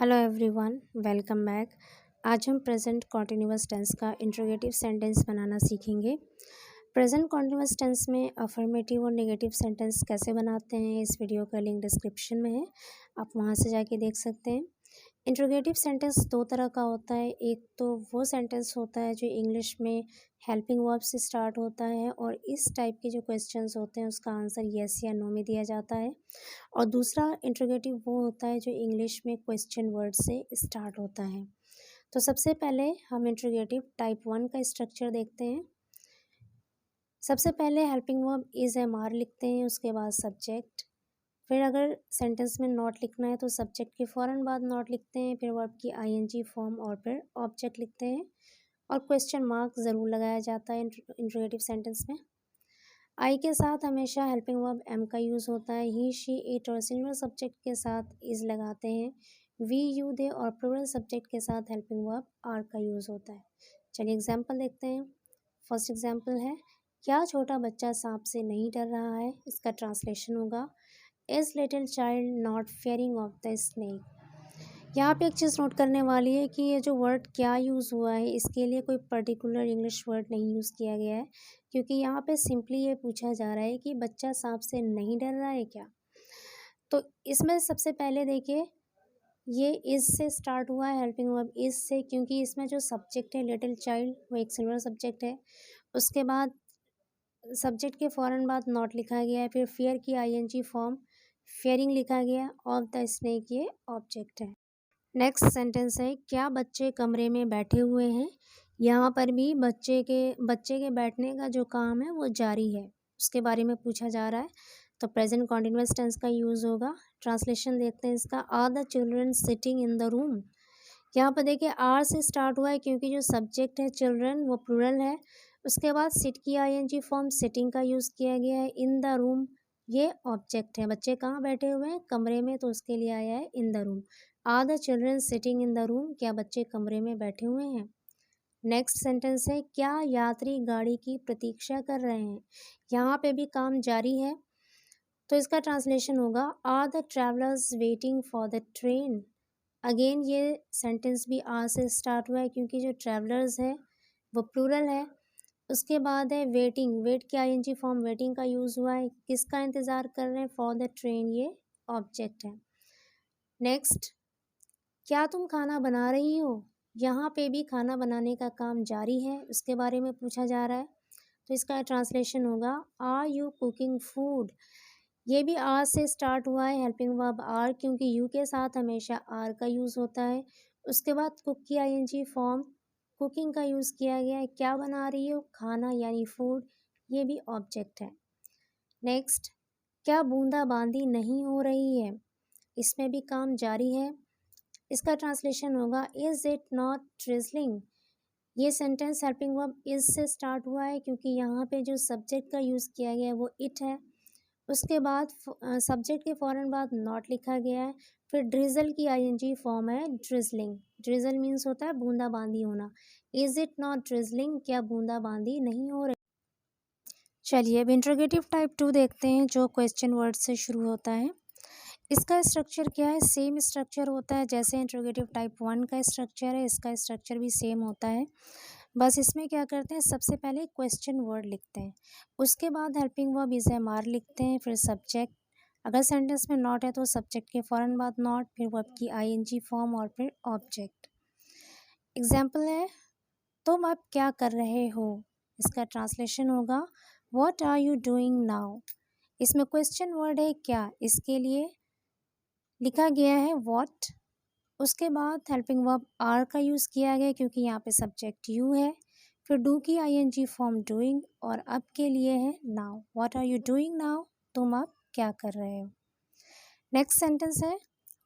Hello everyone, welcome back. आज हम present continuous tense का इंट्रोगेटिव सेंटेंस बनाना सीखेंगे। प्रेजेंट कॉन्टिन्यूअस टेंस में अफर्मेटिव और नेगेटिव सेंटेंस कैसे बनाते हैं, इस वीडियो का लिंक डिस्क्रिप्शन में है, आप वहां से जाके देख सकते हैं। इंट्रोगेटिव सेंटेंस दो तरह का होता है। एक तो वो सेंटेंस होता है जो इंग्लिश में हेल्पिंग वर्ब से स्टार्ट होता है और इस टाइप के जो क्वेश्चंस होते हैं उसका आंसर येस या नो में दिया जाता है। और दूसरा इंट्रोगेटिव वो होता है जो इंग्लिश में क्वेश्चन वर्ड से स्टार्ट होता है। तो सबसे पहले हम इंट्रोगेटिव टाइप 1 का स्ट्रक्चर देखते हैं। सबसे पहले helping verb is am are लिखते हैं, उसके बाद सब्जेक्ट। फिर अगर सेंटेंस में नॉट लिखना है तो सब्जेक्ट के फ़ौरन बाद नॉट लिखते हैं, फिर वर्ब की आईएनजी फॉर्म और फिर ऑब्जेक्ट लिखते हैं और क्वेश्चन मार्क ज़रूर लगाया जाता है इंट्रोगेटिव सेंटेंस में। आई के साथ हमेशा हेल्पिंग वर्ब एम का यूज़ होता है। ही शी इट और सिंगुलर सब्जेक्ट के साथ इज लगाते हैं। वी यू दे और प्लूरल सब्जेक्ट के साथ हेल्पिंग वर्ब आर का यूज़ होता है। चलिए एग्जांपल देखते हैं। फर्स्ट एग्जांपल है, क्या छोटा बच्चा सांप से नहीं डर रहा है। इसका ट्रांसलेशन होगा, is little child not fearing of the snake. यहाँ पे एक चीज़ नोट करने वाली है कि ये जो वर्ड क्या यूज़ हुआ है, इसके लिए कोई पर्टिकुलर इंग्लिश वर्ड नहीं यूज़ किया गया है, क्योंकि यहाँ पे सिंपली ये पूछा जा रहा है कि बच्चा सांप से नहीं डर रहा है क्या। तो इसमें सबसे पहले देखिए, ये इज से स्टार्ट हुआ है, हेल्पिंग वर्ब इज से, क्योंकि इसमें जो सब्जेक्ट है लिटिल चाइल्ड वो एक सिंगुलर सब्जेक्ट है। उसके बाद सब्जेक्ट के फ़ौरन बाद नॉट लिखा गया है, फिर फियर की आईएनजी फॉर्म फियरिंग लिखा गया, ऑफ द स्नेक ये ऑब्जेक्ट है। नेक्स्ट सेंटेंस है, क्या बच्चे कमरे में बैठे हुए हैं। यहाँ पर भी बच्चे के बैठने का जो काम है वो जारी है, उसके बारे में पूछा जा रहा है। तो प्रेजेंट कॉन्टिन्यूअस टेंस का यूज़ होगा। ट्रांसलेशन देखते हैं इसका, are the children sitting in the room. यहाँ पर देखिए आर से स्टार्ट हुआ है क्योंकि जो सब्जेक्ट है चिल्ड्रन वो प्लूरल है। उसके बाद सिट की आईएनजी फॉर्म सिटिंग का यूज़ किया गया है। इन द रूम ये ऑब्जेक्ट है, बच्चे कहाँ बैठे हुए हैं, कमरे में, तो उसके लिए आया है in the room. Are the children sitting in the room, क्या बच्चे कमरे में बैठे हुए हैं। नेक्स्ट सेंटेंस है, क्या यात्री गाड़ी की प्रतीक्षा कर रहे हैं। यहाँ पे भी काम जारी है, तो इसका ट्रांसलेशन होगा, are the travellers waiting for the train. Again ये सेंटेंस भी आर से स्टार्ट हुआ है क्योंकि जो ट्रैवलर्स है वो प्लूरल है। उसके बाद है वेटिंग, वेट की आईएनजी फॉर्म वेटिंग का यूज़ हुआ है, किसका इंतज़ार कर रहे हैं, फॉर द ट्रेन ये ऑब्जेक्ट है। नेक्स्ट, क्या तुम खाना बना रही हो। यहाँ पे भी खाना बनाने का काम जारी है, उसके बारे में पूछा जा रहा है। तो इसका ट्रांसलेशन होगा, आर यू कुकिंग फूड। ये भी आर से स्टार्ट हुआ है, हेल्पिंग वर्ब आर, क्योंकि यू के साथ हमेशा आर का यूज़ होता है। उसके बाद कुक की आईएनजी फॉर्म कुकिंग का यूज़ किया गया है। क्या बना रही हो, खाना यानी फूड, ये भी ऑब्जेक्ट है। नेक्स्ट, क्या बूंदाबांदी नहीं हो रही है। इसमें भी काम जारी है, इसका ट्रांसलेशन होगा, इज़ इट नॉट ट्रिजलिंग। ये सेंटेंस हेल्पिंग वर्ब इज से स्टार्ट हुआ है क्योंकि यहाँ पे जो सब्जेक्ट का यूज़ किया गया है वो इट है। उसके बाद सब्जेक्ट के फ़ौरन बाद नॉट लिखा गया है, फिर ड्रिजल की आईएनजी फॉर्म है ड्रिजलिंग। ड्रिजल मीन्स होता है बूंदाबांदी होना। इज़ इट नॉट ड्रिजलिंग, क्या बूंदाबांदी नहीं हो रही। चलिए अब इंट्रोगेटिव टाइप 2 देखते हैं, जो क्वेश्चन वर्ड से शुरू होता है। इसका स्ट्रक्चर क्या है, सेम स्ट्रक्चर होता है जैसे इंट्रोगेटिव टाइप 1 का स्ट्रक्चर है, इसका स्ट्रक्चर भी सेम होता है। बस इसमें क्या करते हैं, सबसे पहले क्वेश्चन वर्ड लिखते हैं, उसके बाद helping verb is am are लिखते हैं, फिर सब्जेक्ट। अगर सेंटेंस में नॉट है तो सब्जेक्ट के फ़ौरन बाद नॉट, फिर वर्ब की आईएनजी फॉर्म और फिर ऑब्जेक्ट। एग्जाम्पल है, तुम अब क्या कर रहे हो। इसका ट्रांसलेशन होगा, what are you doing now. इसमें क्वेश्चन वर्ड है क्या, इसके लिए लिखा गया है व्हाट। उसके बाद हेल्पिंग वर्ब आर का यूज़ किया गया क्योंकि यहाँ पे सब्जेक्ट यू है, फिर डू की आईएनजी फॉर्म डूइंग और अब के लिए है now. What are you doing now, तुम अब क्या कर रहे हो। नेक्स्ट सेंटेंस है,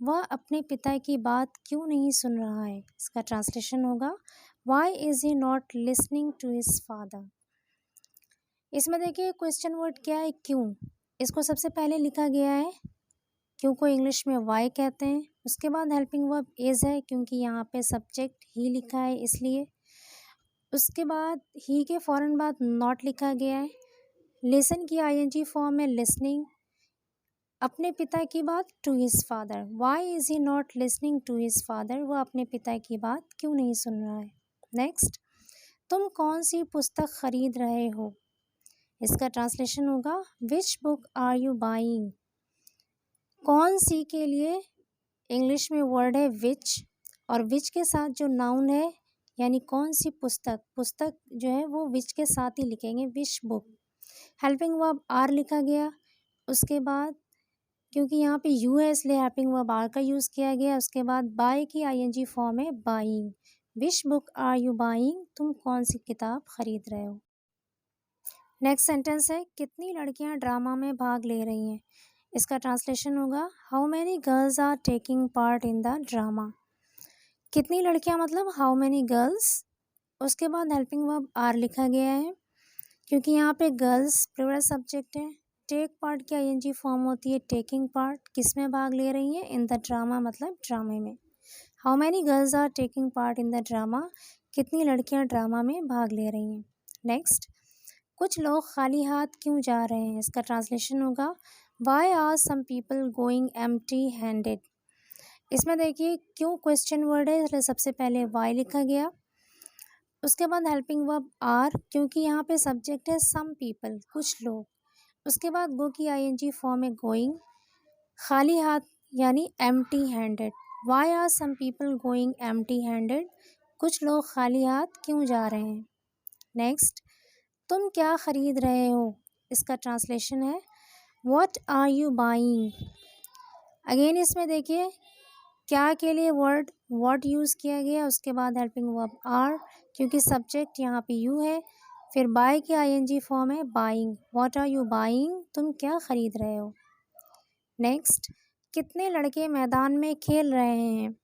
वह अपने पिता की बात क्यों नहीं सुन रहा है। इसका ट्रांसलेशन होगा, why is he not listening to his father. इसमें देखिए क्वेश्चन वर्ड क्या है, क्यों। इसको सबसे पहले लिखा गया है, क्यों को इंग्लिश में वाई कहते हैं। उसके बाद हेल्पिंग वर्ब इज है क्योंकि यहाँ पे सब्जेक्ट ही लिखा है इसलिए। उसके बाद ही के फ़ौरन बाद नॉट लिखा गया है। लिसन की आईएनजी फॉर्म है लिसनिंग। अपने पिता की बात to his father, why is he not listening to his father, वह अपने पिता की बात क्यों नहीं सुन रहा है। नेक्स्ट, तुम कौन सी पुस्तक खरीद रहे हो, इसका ट्रांसलेशन होगा which book are you buying. कौन सी के लिए इंग्लिश में वर्ड है विच, और विच के साथ जो नाउन है यानी कौन सी पुस्तक, पुस्तक जो है वो विच के साथ ही लिखेंगे, which book. Helping verb are लिखा गया, उसके बाद क्योंकि यहाँ पे यू है इसलिए हेल्पिंग वर्ब आर का यूज़ किया गया। उसके बाद बाय की आईएनजी फॉर्म है buying. Which book are you buying, तुम कौन सी किताब खरीद रहे हो। नेक्स्ट सेंटेंस है कितनी लड़कियां ड्रामा में भाग ले रही हैं, इसका ट्रांसलेशन होगा how many girls are taking part in the drama. कितनी लड़कियां मतलब हाउ मैनी गर्ल्स। उसके बाद हेल्पिंग वर्ब आर लिखा गया है क्योंकि यहाँ पे गर्ल्स प्लूरल सब्जेक्ट है। टेक पार्ट की आईएनजी फॉर्म होती है टेकिंग पार्ट, किस में भाग ले रही हैं, इन द ड्रामा मतलब ड्रामे में। How many girls are taking part in the drama, कितनी लड़कियां ड्रामा में भाग ले रही हैं। नेक्स्ट, कुछ लोग खाली हाथ क्यों जा रहे हैं, इसका ट्रांसलेशन होगा why are some people going empty handed. इसमें देखिए क्यों क्वेश्चन वर्ड है इसलिए सबसे पहले वाई लिखा गया। उसके बाद हेल्पिंग वर्ब आर क्योंकि यहाँ पे सब्जेक्ट है सम पीपल, कुछ लोग। उसके बाद गो की आईएनजी फॉर्म है गोइंग, खाली हाथ यानी empty handed. Why are some people going empty handed, कुछ लोग खाली हाथ क्यों जा रहे हैं। नेक्स्ट, तुम क्या खरीद रहे हो, इसका ट्रांसलेशन है what are you buying. Again इसमें देखिए क्या के लिए वर्ड व्हाट यूज़ किया गया, उसके बाद हेल्पिंग वर्ब आर क्योंकि सब्जेक्ट यहाँ पे यू है, फिर बाय की आईएनजी फॉर्म है buying. What are you buying, तुम क्या खरीद रहे हो। नेक्स्ट, कितने लड़के मैदान में खेल रहे हैं,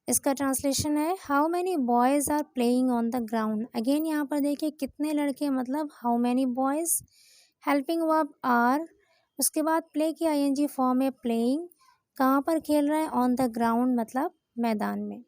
इसका ट्रांसलेशन है how many boys are playing on the ground. Again यहाँ पर देखिए कितने लड़के मतलब how many boys, helping verb are, उसके बाद प्ले की आईएनजी फॉर्म है प्लेइंग, कहाँ पर खेल रहे हैं, ऑन द ग्राउंड मतलब मैदान में।